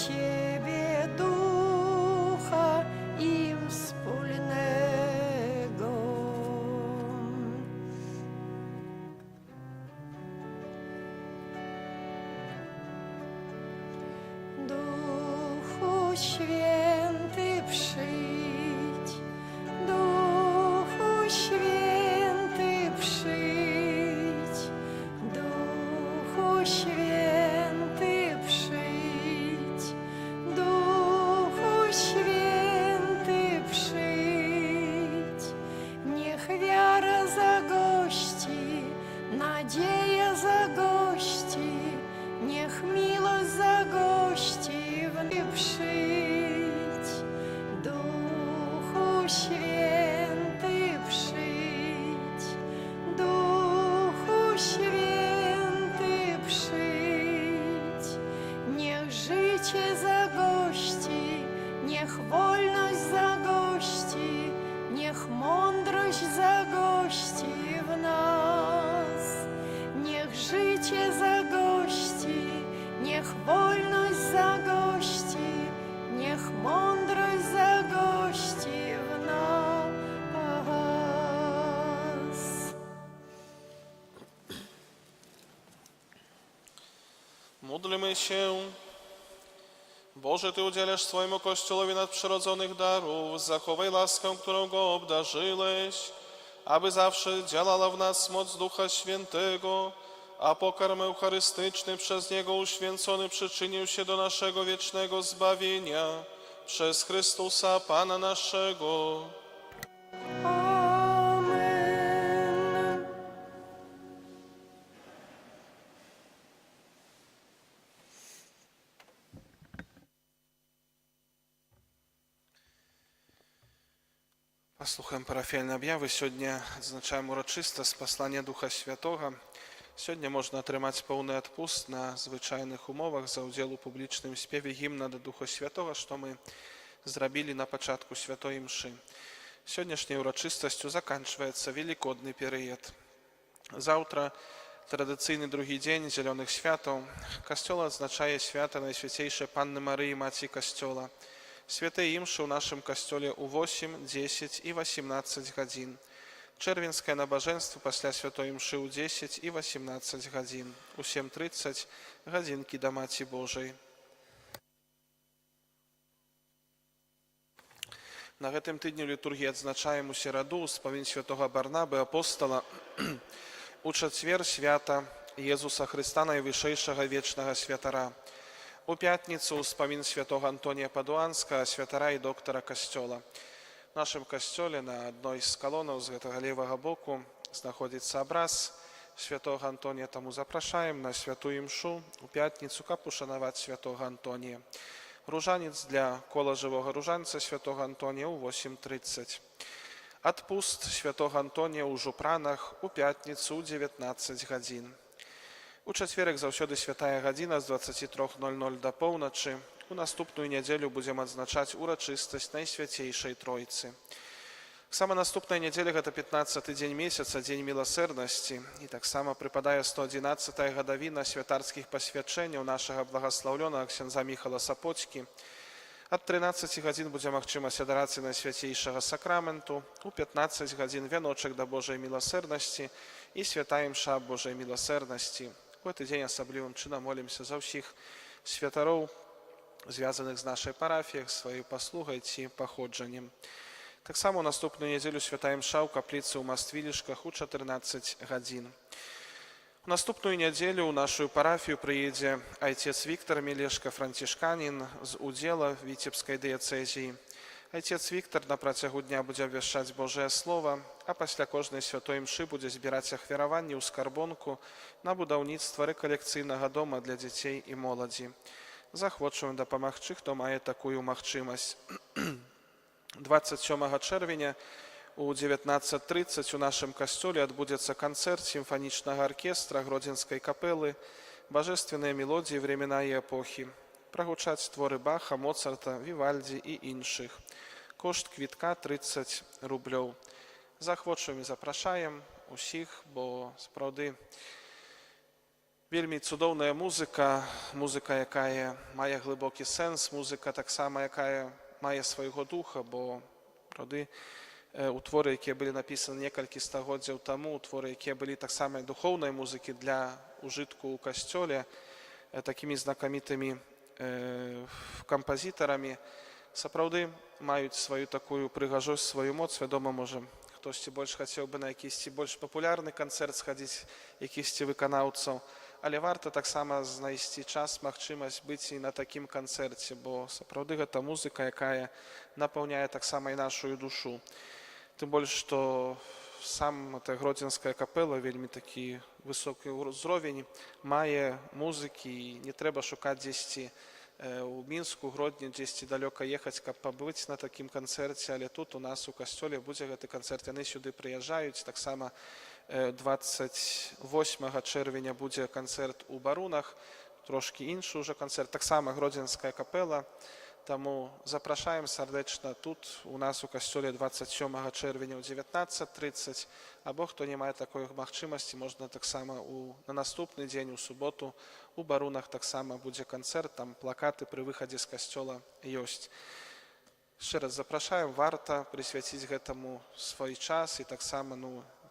Ciebie, Ducha im wspólnego. Duchu Święty, przyjdź, Duchu Święty, przyjdź, Duchu Święty, przyjdź, Duchu Święty, przyjdź. Niech wiara zagości, nadzieja zagości, niech miłość zagości w niej. Przyjdź, Duchu Święty, przyjdź, Duchu Święty, przyjdź. Niech życie zagości, niech wolność zagości, niech mądrość zagości w nas. Niech życie zagości, niech wolność zagości, niech mądrość zagości w nas. Módlmy się. Boże, Ty udzielasz swojemu Kościołowi nadprzyrodzonych darów, zachowaj laskę, którą go obdarzyłeś, aby zawsze działała w nas moc Ducha Świętego, a pokarm eucharystyczny przez Niego uświęcony przyczynił się do naszego wiecznego zbawienia przez Chrystusa Pana naszego. Amen. Паслухаем парафіяльныя аб'явы. Сёння адзначаем урачыстасць паслання Духа Святога. Сёння можна атрымаць поўны адпуст на звычайных умовах за ўдзел у публічным спеве гімна да Духа Святога, што мы зрабілі на пачатку святой імшы. Сённяшняй урачыстасцю заканчваецца велікодны перыяд. Заўтра традыцыйны другі дзень зялёных святаў. Касцёл адзначае свята Найсвяцейшай Панны Марыі, Маці Касцёла. Святыя імшы ў нашым касцёле ў 8, 10 і 18 гадзін. Чэрвеньскае набажэнства пасля святой імшы ў 10 і 18 гадзін. У 7:30 гадзінкі да Маці Божай. На гэтым тыдні ў літургіі адзначаем у сераду ўспамін святога Барнабы апостала, у чацвер свята Езуса Хрыста, найвышэйшага вечнага святара. У пятніцу ўспамін святога Антонія Падуанскага, святара і доктара касцёла. В нашым касцёле на адной з калонаў з гэтага левага боку знаходзіцца абраз святога Антонія, таму запрашаем на святую імшу у пятніцу, каб ушанаваць святога Антонія. Ружанец для кола жывога ружанца святога Антонія ў 8:30. Адпуст святога Антонія ў Жупранах у пятніцу ў 19 гадзін. У чацвер, як заўсёды, святая гадзіна з 23:00 да поўначы. У наступную нядзелю будзем адзначаць урачыстасць Найсвяцейшай Тройцы. Сама наступная нядзеля гэта 15-й дзень месяца, дзень міласэрнасці, і таксама прыпадае 111-я гадавіна святарскіх пасвячэнняў нашага благаслаўлёнага ксяндза Міхала Сапоцкі. Ад 13 гадзін будзе магчымасць адарацыі Найсвяцейшага сакраменту, у 15 гадзін вяночак да Божай міласэрнасці і святая імша Божай міласэрнасці. У гэты дзень асаблівым чынам молімся за ўсіх святароў, звязаных з нашай парафіяй, сваёй паслугай ці паходжаннем. Таксама у наступную нядзелю святая імша ў капліцы ў Маствілішках у 14 гадзін. У наступную нядзелю ў нашу парафію прыедзе айцец Віктар Мелешка, францішканін з удзела Віцебскай дыяцэзіі. Айцец Віктар на працягу дня будзе абвяшчаць Божае Слова, а пасля кожнай святой імшы будзе збіраць ахвяраванні ў скарбонку на будаўніцтва рэкалекцыйнага дома для дзяцей і моладзі. Захвочваем дапамагчы, хто мае такую магчымасць. 27 чэрвеня у 19:30 у нашым касцёле адбудзецца канцэрт сімфанічнага аркестра Гродзенскай капэлы «Божественныя мелодіі времена і эпохі». Прагучаць творы Баха, Моцарта, Вівальдзі і іншых. Кошт квітка 30 рублёў. Захвочваем і запрашаем усіх, бо сапраўды вельмі цудоўная музыка, музыка, якая мае глыбокі сэнс, музыка таксама, якая мае свайго духа, бо правды творы, якія былі напісаны некалькі стагоддзяў таму, творы, якія былі таксама духоўнай музыкі для ужытку ў касцёле, такімі знакамітымі кампазітарамі, сапраўды маюць сваю такую прыгажосць, сваю моц. Вядома, можа, хтосьці больш хацеў бы на якісьці больш папулярны канцэрт схадзіць, якісьці выканаўцаў, але варта таксама знайсці час, магчымасць быць і на такім канцэрце, бо сапраўды гэта музыка, якая напаўняе таксама і нашу душу. Тым больш, што сам Гродзенская капэла вельмі такі высокі ўзровень мае музыкі, і не трэба шукаць дзесьці у Мінску, Гродні, дзесьці далёка ехаць, каб пабыць на такім канцэрце, але тут у нас у касцёле будзе гэты канцэрт, яны сюды прыязджаюць. Таксама 28 чэрвеня будзе канцэрт у Барунах, трошкі іншы ўжо канцэрт, таксама Гродзенская капэла, таму запрашаем сардэчна тут у нас у касцёле 27 чэрвеня ў 19:30, або хто не мае такой магчымасці, можна таксама на наступны дзень у суботу у Барунах таксама будзе канцэрт, там плакаты пры выхадзе з касцёла ёсць. Яшчэ раз запрашаем, варта прысвяціць гэтаму свой час і таксама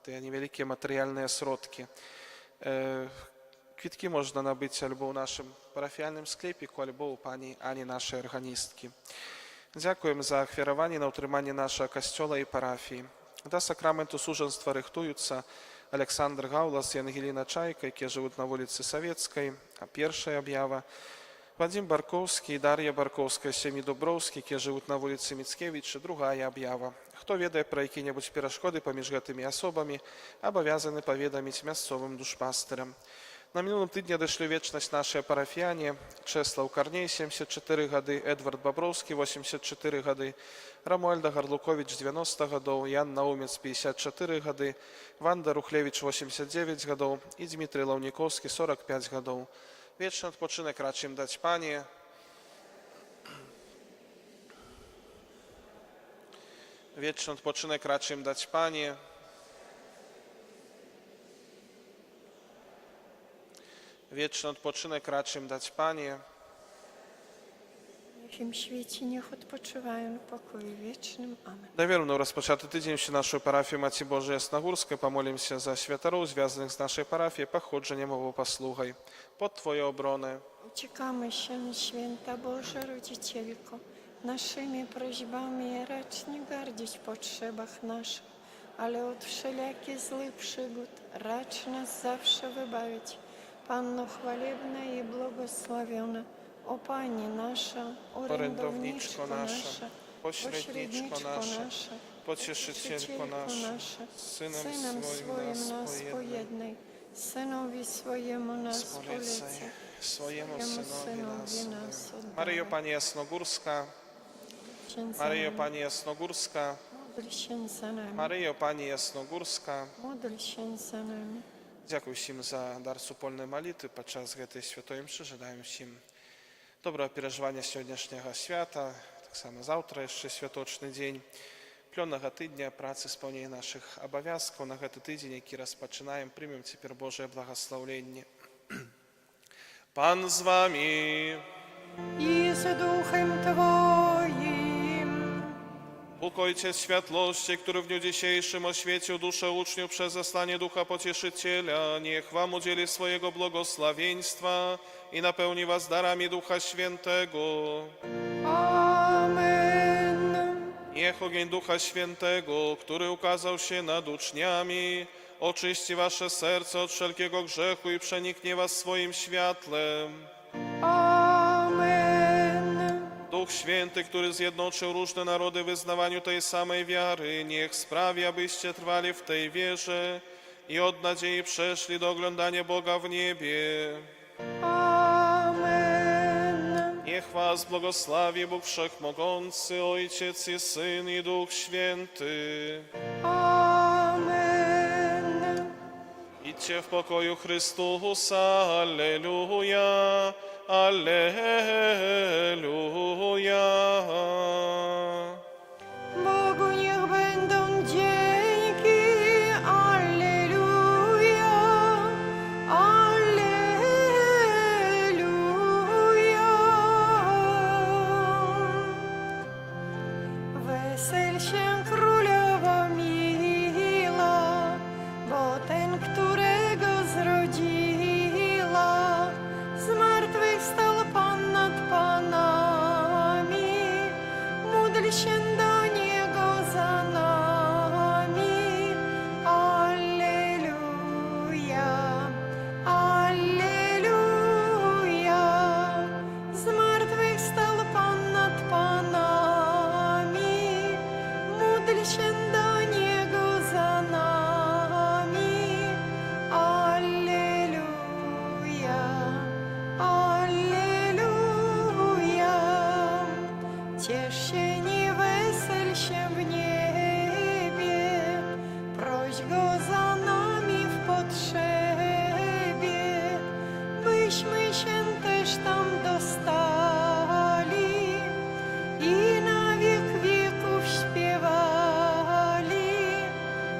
тыя невялікія матэрыяльныя сродкі. Квіткі можна набыць альбо ў нашым парафіяльным склепіку, альбо ў пані Ані, нашай арганісткі. Дзякуем за ахвяраванне на ўтрыманне нашага касцёла і парафіі. Да сакраменту сужанства рыхтуюцца Александр Гаўлас і Ангеліна Чайка, якія жывуць на вуліцы Савецкай, першая аб'ява. Вадзім Баркоўскі і Дар'я Баркоўская, сям'і Дуброўскі, якія жывуць на вуліцы Міцкевіча, другая аб'ява. Хто ведае пра якія-небудзь перашкоды паміж гэтымі асобамі, абавязаны паведаміць мясцовым душпастырам. На мінулым тыдні адышлі вечнасць нашыя парафіяне: Чэслаў Карней, 74 гады, Эдвард Баброўскі, 84 гады, Рамуальда Гарлуковіч, 90 гадоў, Ян Наумец, 54 гады, Ванда Рухлевіч, 89 гадоў і Дмітрый Лаўнікоўскі, 45 гадоў. Вечны адпачынак рачым даць пані. Вечны адпачынак рачым даць пані. Вечны адпачынак рачым даць пані. W tym świecie niech odpoczywają w pokoju wiecznym. Amen. Даверно розпочати тиждень ще нашої парафії Матці Божої Ясногорської. Помолимося за святарів, зв'язаних з нашою парафією, походженням або послугою. Под Твою оборону. Uciekamy się, święta Boża Rodzicielko, naszymi prośbami racz nie gardzić w potrzebach naszych, ale od wszelakich złych przygód racz nas zawsze wybawić. Panno chwalebna i błogosławiona, o Pani nasza, orędowniczko nasza, pośredniczko nasza, Pocieszycielko nasza, Synem swoim nas pojednaj, Synowi swojemu nas polecaj, swojemu Synowi nas oddaj. Maryjo Pani Jasnogórska, Księdza Maryjo nami, Pani Jasnogórska, módl się za nami, Maryjo Pani Jasnogórska, módl się za nami. Дякую всім за дар супольної молитви подчас гэтай святої мши. Жадаем всім доброго переживання сьогоднішнього свята, так само завтра ще святочний день, плённага тыдня, працы спаўнення наших абавязкаў на гэты тыдзень, які распачынаем, прымем цяпер Божае благословленне. Пан з вами. I z duchem Twoim. Bóg Ojciec światłości, który w dniu dzisiejszym oświecił duszę uczniów przez zesłanie Ducha Pocieszyciela, niech wam udzieli swojego błogosławieństwa i napełni was darami Ducha Świętego. Amen. Niech ogień Ducha Świętego, który ukazał się nad uczniami, oczyści wasze serce od wszelkiego grzechu i przeniknie was swoim światłem. Amen. Duch Święty, który zjednoczył różne narody w wyznawaniu tej samej wiary, niech sprawi, abyście trwali w tej wierze i od nadziei przeszli do oglądania Boga w niebie. Amen. Niech was błogosławi Bóg Wszechmogący, Ojciec i Syn i Duch Święty. Amen. Idźcie w pokoju Chrystusa, Alleluja, Alleluja. Bogu niech będą dzięki, Alleluja, Alleluja. Wesel się królowa miła, bo ten, którego zrodziła, zmartwychwstał Pan nad panami, módl się do Niego za nami. Alleluja, Alleluja. Zmartwychwstał Pan nad panami, módl się do Niego za nami. Alleluja, Alleluja. Ciesz się, nie wesel się w niebie, proś Go za nami w potrzebie, byśmy się też tam dostali i na wiek wieków śpiewali.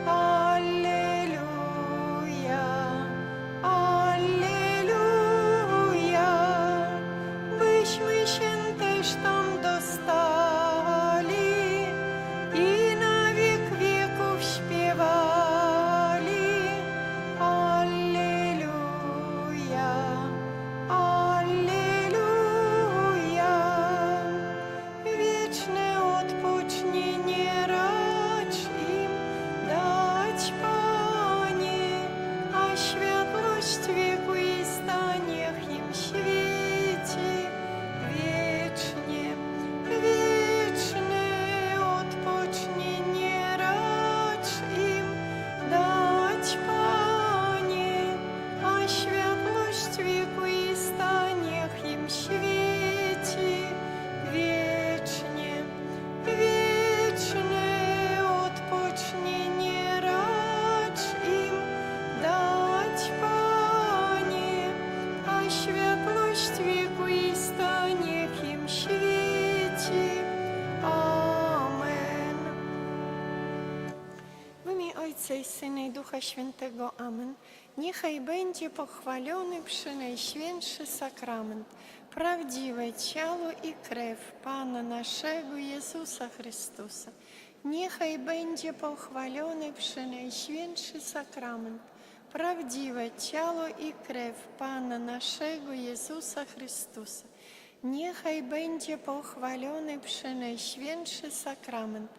Alleluja, Alleluja. Byśmy się też tam dostali i na wiek wieków śpiewali. Alleluja, Alleluja. Wieczne odpocznienie racz im dać, Panie, a światłość wiekuista niech im świeci wiecznie. Wieczne odpocznienie racz im dać, Panie, a światłość wiekuista niech im świeci wiecznie. Wieczne odpocznienie racz im dać, Panie, a światłość wiekuista niech im świeci. Amen. W imię Ojca i Syna i Ducha Świętego. Amen. Niechaj będzie pochwalony przynajświętszy sakrament, prawdziwe ciało i krew Pana naszego Jezusa Chrystusa. Niechaj będzie pochwalony przynajświętszy sakrament, prawdziwe ciało i krew Pana naszego Jezusa Chrystusa. Niechaj będzie pochwalony przenajświętszy sakrament,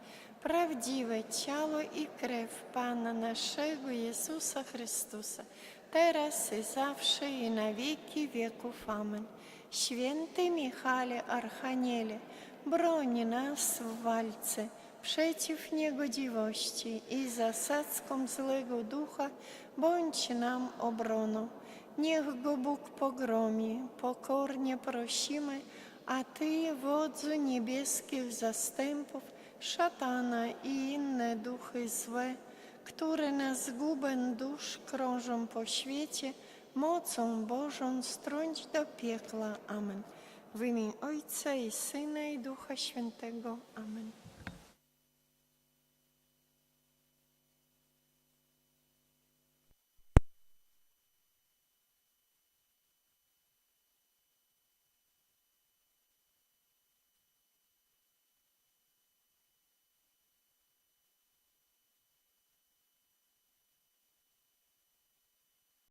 prawdziwe ciało i krew Pana naszego Jezusa Chrystusa, teraz i zawsze i na wieki wieków. Amen. Święty Michale Archaniele, broni nas w walce przeciw niegodziwości i zasadzkom złego ducha, bądź nam obroną. Niech go Bóg pogromi, pokornie prosimy, a Ty, wodzu niebieskich zastępów, szatana i inne duchy złe, które na zgubę dusz krążą po świecie, mocą Bożą strąć do piekla. Amen. W imię Ojca i Syna i Ducha Świętego. Amen.